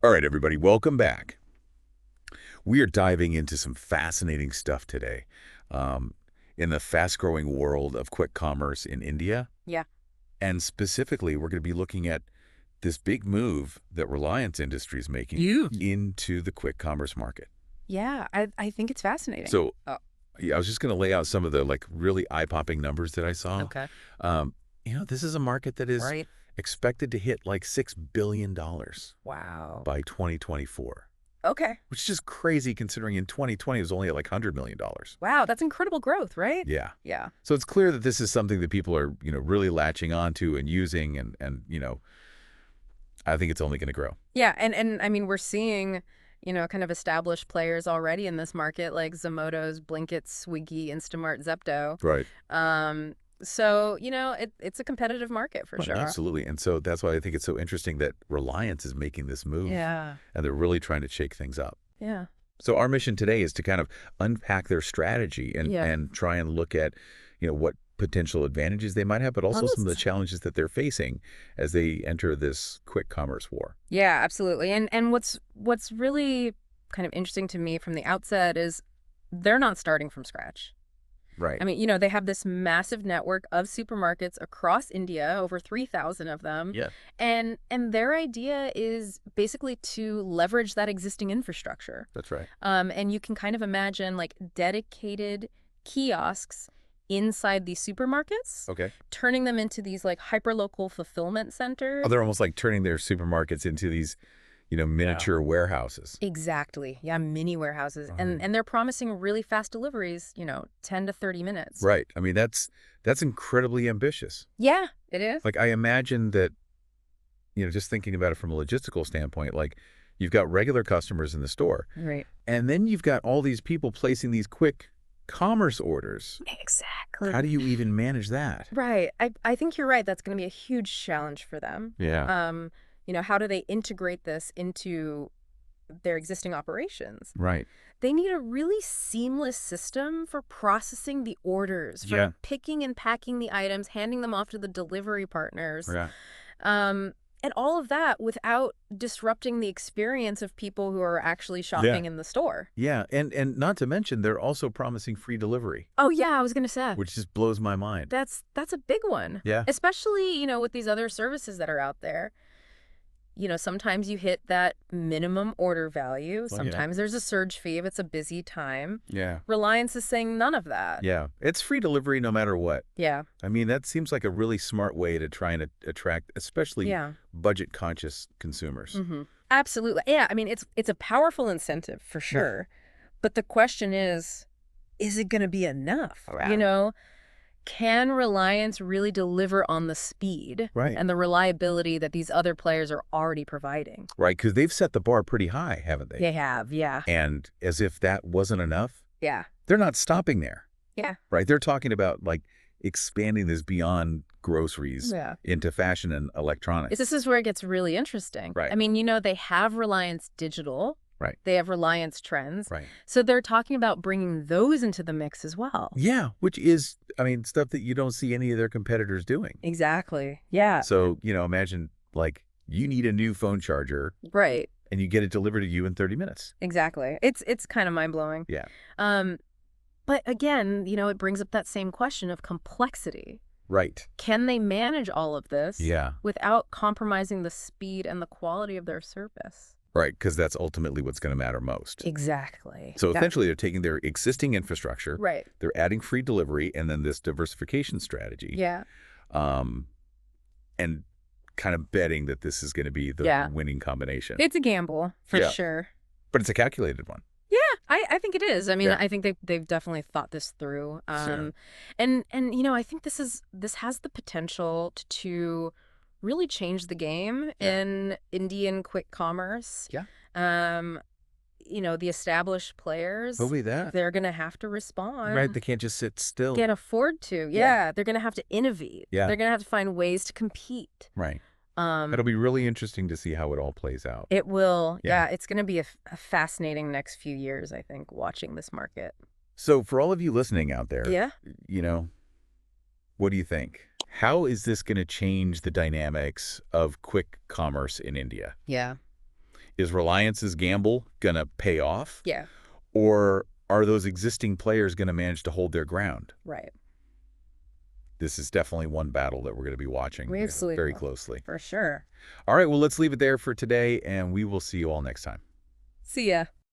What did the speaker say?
All right, everybody, welcome back. We are diving into some fascinating stuff today um, in the fast-growing world of quick commerce in India. Yeah. And specifically, we're going to be looking at this big move that Reliance Industries is making into the quick commerce market. Yeah, I think it's fascinating. So Oh, yeah, I was just going to lay out some of the really eye-popping numbers that I saw. okay. Um, this is a market that is Right. expected to hit like $6 billion Wow. by 2024. Okay. Which is just crazy considering in 2020 it was only at like $100 million. Wow, that's incredible growth, right? Yeah. Yeah. So it's clear that this is something that people are, really latching onto and using and I think it's only going to grow. Yeah, and I mean we're seeing, kind of established players already in this market like Zomato's, Blinkit, Swiggy, Instamart, Zepto. Right. So, it's a competitive market for Right, sure. absolutely. And so that's why I think it's so interesting that Reliance is making this move. Yeah. And they're really trying to shake things up. Yeah. So our mission today is to kind of unpack their strategy and, Yeah. and try and look at, what potential advantages they might have, but also some of the challenges that they're facing as they enter this quick commerce war. Yeah, absolutely. And what's really kind of interesting to me from the outset is they're not starting from scratch. Right. I mean, they have this massive network of supermarkets across India, over 3,000 of them. Yeah. And their idea is basically to leverage that existing infrastructure. That's right. And you can kind of imagine like dedicated kiosks inside these supermarkets, Okay. turning them into these like hyperlocal fulfillment centers. Oh, they're almost like turning their supermarkets into these, miniature warehouses. Exactly. Yeah, mini warehouses. Oh. And they're promising really fast deliveries, 10 to 30 minutes. Right. I mean, that's incredibly ambitious. Yeah, it is. Like, I imagine that, just thinking about it from a logistical standpoint, like you've got regular customers in the store. Right. And then you've got all these people placing these quick commerce orders. Exactly. How do you even manage that? Right. I think you're right. That's going to be a huge challenge for them. Yeah. How do they integrate this into their existing operations? Right. They need a really seamless system for processing the orders, for Yeah. picking and packing the items, handing them off to the delivery partners. Yeah. And all of that without disrupting the experience of people who are actually shopping in the store. Yeah. And not to mention, they're also promising free delivery, Oh, yeah, I was going to say. which just blows my mind. That's a big one. Yeah. Especially, with these other services that are out there. Sometimes you hit that minimum order value. Well, yeah. Sometimes there's a surge fee if it's a busy time. Yeah. Reliance is saying none of that. Yeah. It's free delivery no matter what. Yeah. I mean, that seems like a really smart way to try and attract, especially Yeah. budget-conscious consumers. Mm-hmm. Absolutely. Yeah, I mean, it's a powerful incentive for sure. But the question is it going to be enough? Right. Can Reliance really deliver on the speed Right. and the reliability that these other players are already providing? Right, because they've set the bar pretty high, haven't they? They have, yeah. And as if that wasn't enough, Yeah. they're not stopping there. Yeah. Right? They're talking about, like, expanding this beyond groceries Yeah. into fashion and electronics. This is where it gets really interesting. Right. I mean, they have Reliance Digital. Right. They have Reliance Trends. Right. So they're talking about bringing those into the mix as well. Yeah, which is, I mean, stuff that you don't see any of their competitors doing. Exactly. Yeah. So, imagine, like, you need a new phone charger. Right. And you get it delivered to you in 30 minutes. Exactly. It's kind of mind-blowing. Yeah. But again, it brings up that same question of complexity. Right. Can they manage all of this without compromising the speed and the quality of their service? Right, because that's ultimately what's going to matter most. Exactly. So essentially, they're taking their existing infrastructure, right. They're adding free delivery, and then this diversification strategy. Yeah. And kind of betting that this is going to be the winning combination. It's a gamble, for sure. But it's a calculated one. Yeah, I think it is. I mean, Yeah. I think they've definitely thought this through. Sure. And I think this has the potential to really change the game in Indian quick commerce. Yeah. The established players, Probably that. they're going to have to respond. Right, they can't just sit still. Can't afford to. Yeah, they're going to have to innovate. Yeah. They're going to have to find ways to compete. Right. It'll be really interesting to see how it all plays out. It will. Yeah. Yeah, it's going to be a fascinating next few years, I think, watching this market. So for all of you listening out there, Yeah. What do you think? How is this going to change the dynamics of quick commerce in India? Yeah. Is Reliance's gamble going to pay off? Yeah, Or are those existing players going to manage to hold their ground? right. This is definitely one battle that we're going to be watching We absolutely very will, closely. for sure. All right, well, let's leave it there for today, and we will see you all next time. See ya.